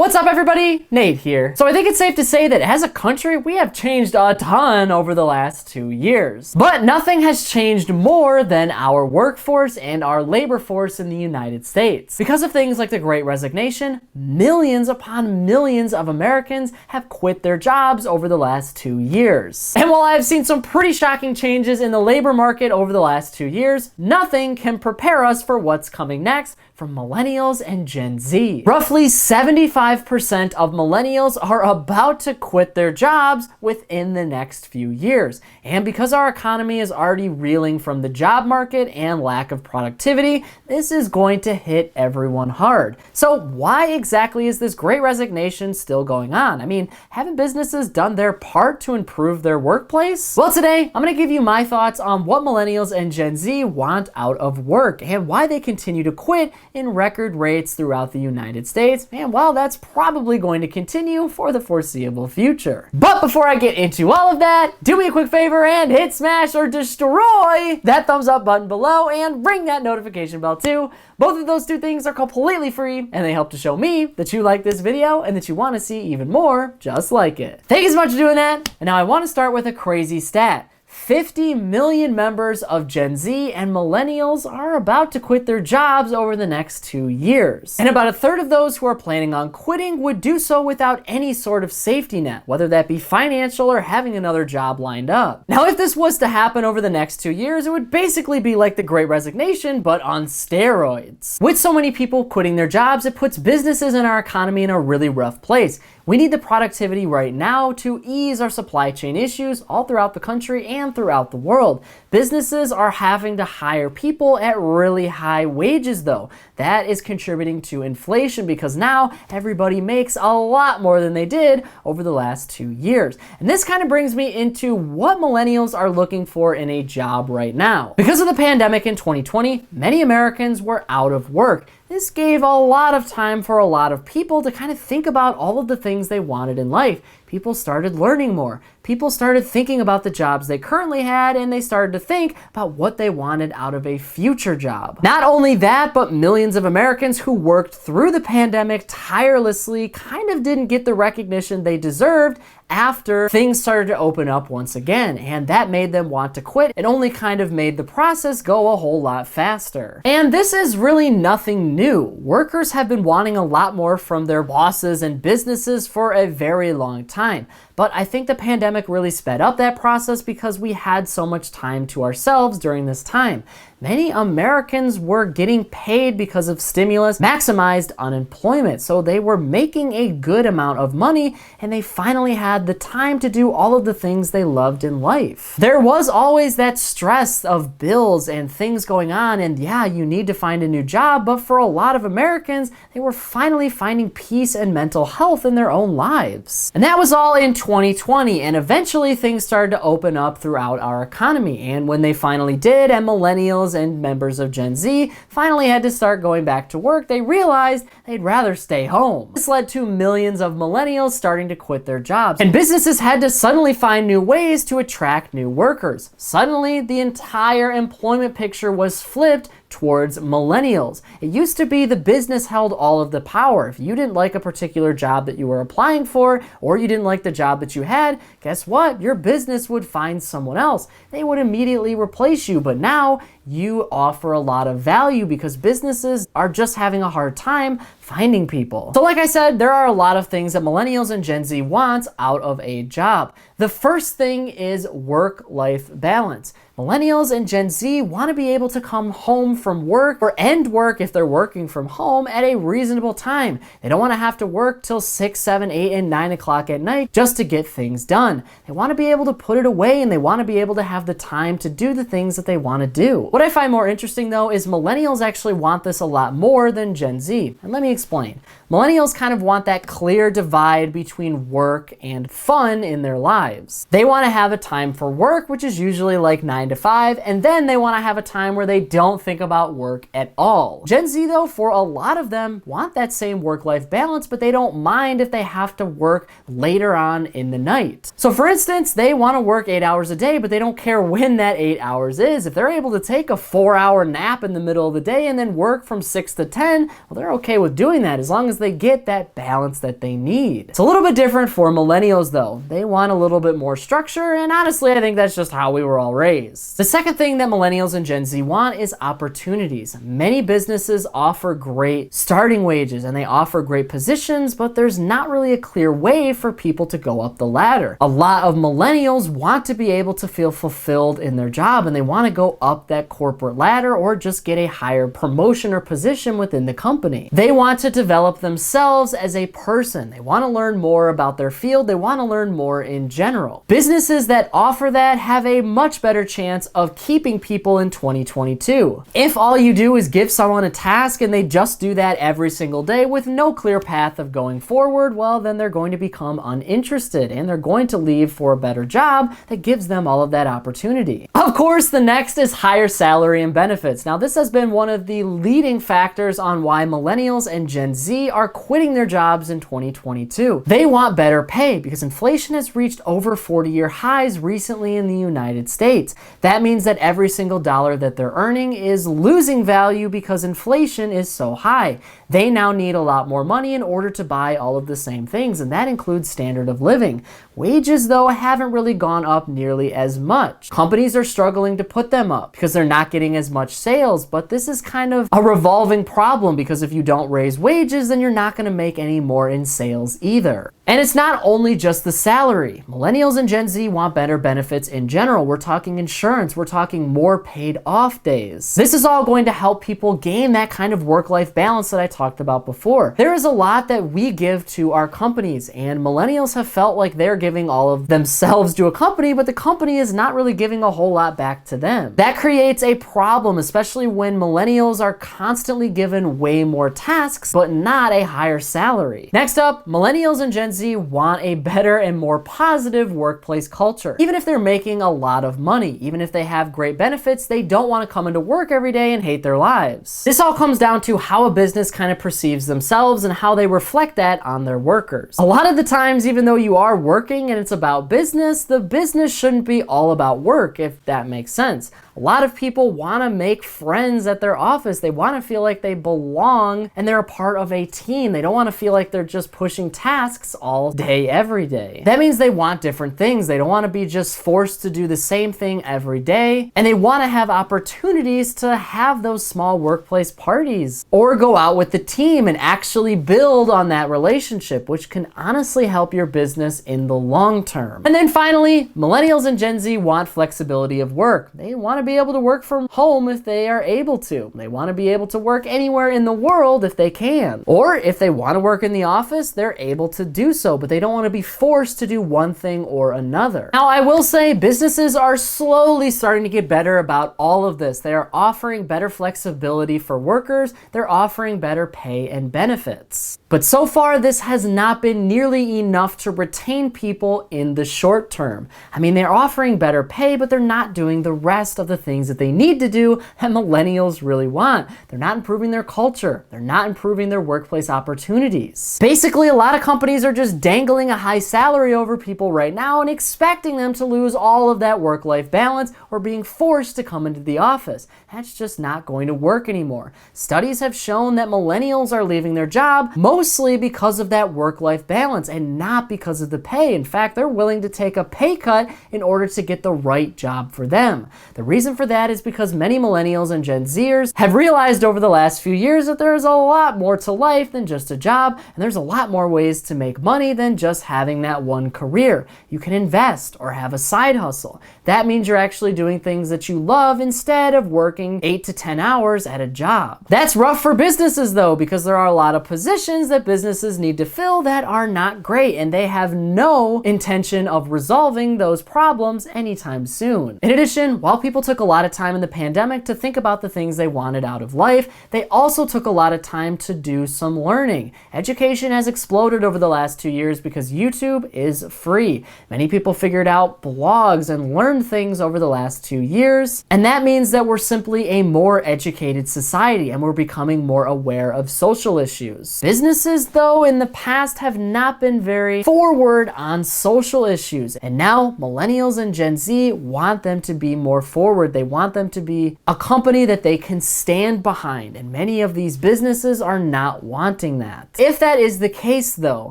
What's up everybody? Nate here. So I think it's safe to say that as a country, we have changed a ton over the last 2 years. But nothing has changed more than our workforce and our labor force in the United States. Because of things like the Great Resignation, millions upon millions of Americans have quit their jobs over the last 2 years. And while I've seen some pretty shocking changes in the labor market over the last 2 years, nothing can prepare us for what's coming next from millennials and Gen Z. Roughly 75% of millennials are about to quit their jobs within the next few years. And because our economy is already reeling from the job market and lack of productivity, this is going to hit everyone hard. So why exactly is this Great Resignation still going on? I mean, haven't businesses done their part to improve their workplace? Well, today I'm gonna give you my thoughts on what millennials and Gen Z want out of work and why they continue to quit in record rates throughout the United States, and well, that's probably going to continue for the foreseeable future. But before I get into all of that, do me a quick favor and hit smash or destroy that thumbs up button below and ring that notification bell too. Both of those two things are completely free and they help to show me that you like this video and that you want to see even more just like it. Thank you so much for doing that. And now I want to start with a crazy stat. 50 million members of Gen Z and millennials are about to quit their jobs over the next 2 years. And about a third of those who are planning on quitting would do so without any sort of safety net, whether that be financial or having another job lined up. Now, if this was to happen over the next 2 years, it would basically be like the Great Resignation, but on steroids. With so many people quitting their jobs, it puts businesses in our economy in a really rough place. We need the productivity right now to ease our supply chain issues all throughout the country and throughout the world. Businesses are having to hire people at really high wages though. That is contributing to inflation because now everybody makes a lot more than they did over the last 2 years. And this kind of brings me into what millennials are looking for in a job right now. Because of the pandemic in 2020, many Americans were out of work. This gave a lot of time for a lot of people to kind of think about all of the things they wanted in life. People started learning more. People started thinking about the jobs they currently had, and they started to think about what they wanted out of a future job. Not only that, but millions of Americans who worked through the pandemic tirelessly kind of didn't get the recognition they deserved after things started to open up once again, and that made them want to quit. It only kind of made the process go a whole lot faster. And this is really nothing new. Workers have been wanting a lot more from their bosses and businesses for a very long time. But I think the pandemic really sped up that process because we had so much time to ourselves during this time. Many Americans were getting paid because of stimulus, maximized unemployment. So they were making a good amount of money and they finally had the time to do all of the things they loved in life. There was always that stress of bills and things going on, and yeah, you need to find a new job, but for a lot of Americans, they were finally finding peace and mental health in their own lives. And that was all in 2020, and eventually things started to open up throughout our economy. And when they finally did, and millennials and members of Gen Z finally had to start going back to work, they realized they'd rather stay home. This led to millions of millennials starting to quit their jobs, and businesses had to suddenly find new ways to attract new workers. Suddenly, the entire employment picture was flipped towards millennials. It used to be the business held all of the power. If you didn't like a particular job that you were applying for, or you didn't like the job that you had, guess what? Your business would find someone else. They would immediately replace you, but now you offer a lot of value because businesses are just having a hard time finding people. So like I said, there are a lot of things that millennials and Gen Z want out of a job. The first thing is work-life balance. Millennials and Gen Z want to be able to come home from work or end work if they're working from home at a reasonable time. They don't want to have to work till 6, 7, 8, and 9 o'clock at night just to get things done. They want to be able to put it away and they want to be able to have the time to do the things that they want to do. What I find more interesting though is millennials actually want this a lot more than Gen Z. And let me explain. Millennials kind of want that clear divide between work and fun in their lives. lives. They want to have a time for work, which is usually like 9 to 5, and then they want to have a time where they don't think about work at all. Gen Z, though, for a lot of them, want that same work-life balance, but they don't mind if they have to work later on in the night. So for instance, they want to work 8 hours a day, but they don't care when that 8 hours is. If they're able to take a 4-hour nap in the middle of the day and then work from 6 to 10, well, they're okay with doing that as long as they get that balance that they need. It's a little bit different for millennials, though. They want a little bit more structure, and honestly, I think that's just how we were all raised. The second thing that millennials and Gen Z want is opportunities. Many businesses offer great starting wages and they offer great positions, but there's not really a clear way for people to go up the ladder. A lot of millennials want to be able to feel fulfilled in their job, and they want to go up that corporate ladder or just get a higher promotion or position within the company. They want to develop themselves as a person. They want to learn more about their field. They want to learn more in general. Businesses that offer that have a much better chance of keeping people in 2022. If all you do is give someone a task and they just do that every single day with no clear path of going forward, well, then they're going to become uninterested and they're going to leave for a better job that gives them all of that opportunity. Of course, the next is higher salary and benefits. Now, this has been one of the leading factors on why millennials and Gen Z are quitting their jobs in 2022. They want better pay because inflation has reached over 40-year highs recently in the United States. That means that every single dollar that they're earning is losing value because inflation is so high. They now need a lot more money in order to buy all of the same things, and that includes standard of living. Wages, though, haven't really gone up nearly as much. Companies are struggling to put them up because they're not getting as much sales, but this is kind of a revolving problem because if you don't raise wages, then you're not going to make any more in sales either. And it's not only just the salary. Millennials and Gen Z want better benefits in general. We're talking insurance. We're talking more paid off days. This is all going to help people gain that kind of work-life balance that I talked about before. There is a lot that we give to our companies, and millennials have felt like they're giving all of themselves to a company, but the company is not really giving a whole lot back to them. That creates a problem, especially when millennials are constantly given way more tasks, but not a higher salary. Next up, millennials and Gen Z want a better and more positive workplace culture. Even if they're making a lot of money, even if they have great benefits, they don't want to come into work every day and hate their lives. This all comes down to how a business kind of perceives themselves and how they reflect that on their workers. A lot of the times, even though you are working and it's about business, the business shouldn't be all about work, if that makes sense. A lot of people want to make friends at their office. They want to feel like they belong and they're a part of a team. They don't want to feel like they're just pushing tasks all day, every day. That means they want different things. They don't want to be just forced to do the same thing every day. And they want to have opportunities to have those small workplace parties or go out with the team and actually build on that relationship, which can honestly help your business in the long term. And then finally, millennials and Gen Z want flexibility of work. They want to be able to work from home if they are able to. They want to be able to work anywhere in the world if they can. Or if they want to work in the office, they're able to do so, but they don't want to be forced to do one thing or another. Now, I will say businesses are slowly starting to get better about all of this. They are offering better flexibility for workers. They're offering better pay and benefits. But so far, this has not been nearly enough to retain people in the short term. I mean, they're offering better pay, but they're not doing the rest of the things that they need to do that millennials really want. They're not improving their culture. They're not improving their workplace opportunities. Basically, a lot of companies are just dangling a high salary over people right now and expecting them to lose all of that work-life balance or being forced to come into the office. That's just not going to work anymore. Studies have shown that millennials are leaving their job mostly because of that work-life balance and not because of the pay. In fact, they're willing to take a pay cut in order to get the right job for them. The reason for that is because many millennials and Gen Zers have realized over the last few years that there is a lot more to life than just a job, and there's a lot more ways to make money than just having that one career. You can invest or have a side hustle. That means you're actually doing things that you love instead of working 8 to 10 hours at a job. That's rough for businesses though, because there are a lot of positions that businesses need to fill that are not great, and they have no intention of resolving those problems anytime soon. In addition, while people talk took a lot of time in the pandemic to think about the things they wanted out of life. They also took a lot of time to do some learning. Education has exploded over the last 2 years because YouTube is free. Many people figured out blogs and learned things over the last 2 years, and that means that we're simply a more educated society and we're becoming more aware of social issues. Businesses, though, in the past have not been very forward on social issues, and now millennials and Gen Z want them to be more forward. They want them to be a company that they can stand behind, and many of these businesses are not wanting that. If that is the case, though,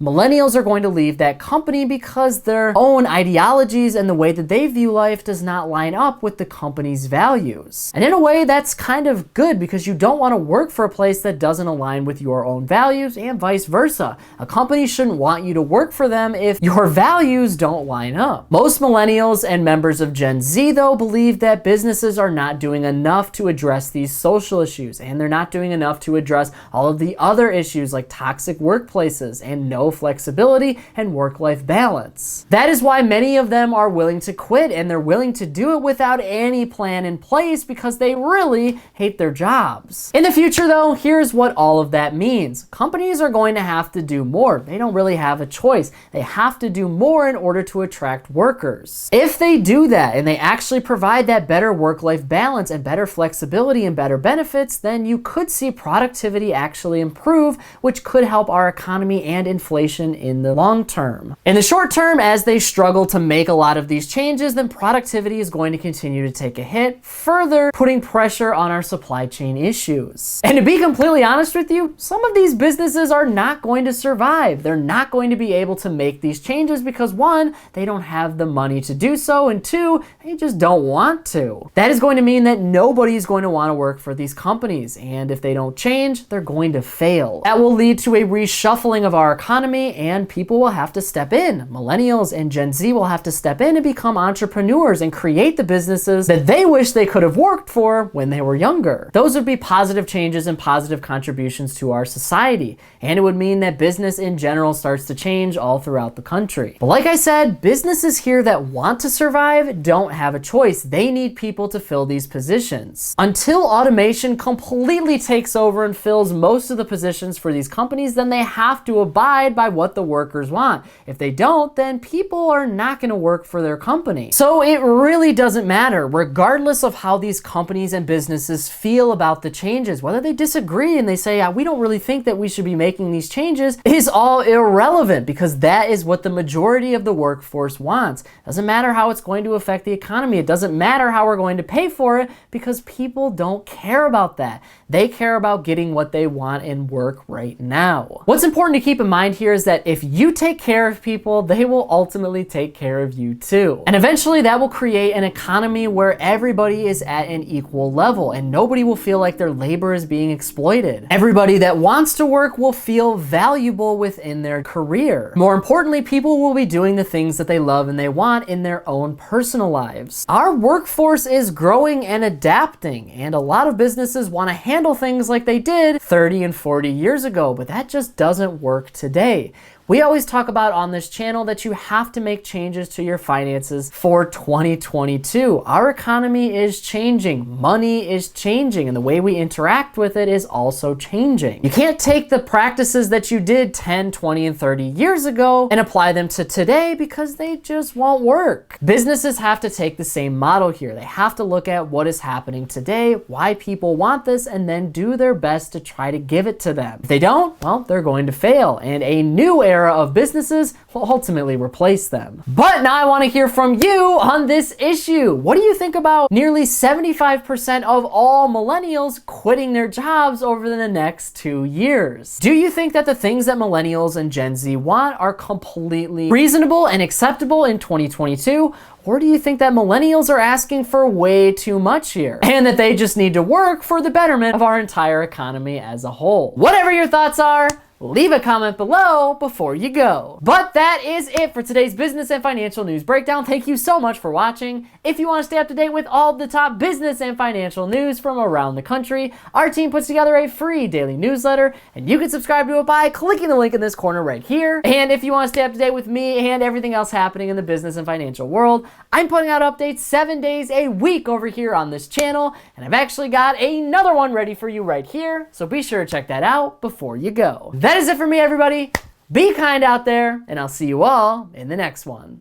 millennials are going to leave that company because their own ideologies and the way that they view life does not line up with the company's values. And in a way, that's kind of good because you don't want to work for a place that doesn't align with your own values, and vice versa. A company shouldn't want you to work for them if your values don't line up. Most millennials and members of Gen Z, though, believe that businesses are not doing enough to address these social issues, and they're not doing enough to address all of the other issues like toxic workplaces and no flexibility and work-life balance. That is why many of them are willing to quit, and they're willing to do it without any plan in place because they really hate their jobs. In the future, though, here's what all of that means. Companies are going to have to do more. They don't really have a choice. They have to do more in order to attract workers. If they do that and they actually provide that better work-life balance and better flexibility and better benefits, then you could see productivity actually improve, which could help our economy and inflation in the long term. In the short term, as they struggle to make a lot of these changes, then productivity is going to continue to take a hit, further putting pressure on our supply chain issues. And to be completely honest with you, some of these businesses are not going to survive. They're not going to be able to make these changes because, one, they don't have the money to do so, and two, they just don't want to. That is going to mean that nobody's going to want to work for these companies, and if they don't change, they're going to fail. That will lead to a reshuffling of our economy, and people will have to step in. Millennials and Gen Z will have to step in and become entrepreneurs and create the businesses that they wish they could have worked for when they were younger. Those would be positive changes and positive contributions to our society, and it would mean that business in general starts to change all throughout the country. But like I said, businesses here that want to survive don't have a choice. They need people to fill these positions. Until automation completely takes over and fills most of the positions for these companies, then they have to abide by what the workers want. If they don't, then people are not going to work for their company. So it really doesn't matter, regardless of how these companies and businesses feel about the changes. Whether they disagree and they say, we don't really think that we should be making these changes, is all irrelevant because that is what the majority of the workforce wants. Doesn't matter how it's going to affect the economy. It doesn't matter how we're going to pay for it because people don't care about that. They care about getting what they want in work right now. What's important to keep in mind here is that if you take care of people, they will ultimately take care of you too. And eventually that will create an economy where everybody is at an equal level and nobody will feel like their labor is being exploited. Everybody that wants to work will feel valuable within their career. More importantly, people will be doing the things that they love and they want in their own personal lives. Our workforce is growing and adapting, and a lot of businesses want to handle things like they did 30 and 40 years ago, but that just doesn't work today. We always talk about on this channel that you have to make changes to your finances for 2022. Our economy is changing, money is changing, and the way we interact with it is also changing. You can't take the practices that you did 10, 20, and 30 years ago and apply them to today because they just won't work. Businesses have to take the same model here. They have to look at what is happening today, why people want this, and then do their best to try to give it to them. If they don't, well, they're going to fail, and a new era of businesses will ultimately replace them. But now I want to hear from you on this issue. What do you think about nearly 75% of all millennials quitting their jobs over the next 2 years? Do you think that the things that millennials and Gen Z want are completely reasonable and acceptable in 2022? Or do you think that millennials are asking for way too much here and that they just need to work for the betterment of our entire economy as a whole? Whatever your thoughts are, leave a comment below before you go. But that is it for today's business and financial news breakdown. Thank you so much for watching. If you want to stay up to date with all of the top business and financial news from around the country, our team puts together a free daily newsletter, and you can subscribe to it by clicking the link in this corner right here. And if you want to stay up to date with me and everything else happening in the business and financial world, I'm putting out updates 7 days a week over here on this channel, and I've actually got another one ready for you right here, so be sure to check that out before you go. That is it for me, everybody. Be kind out there, and I'll see you all in the next one.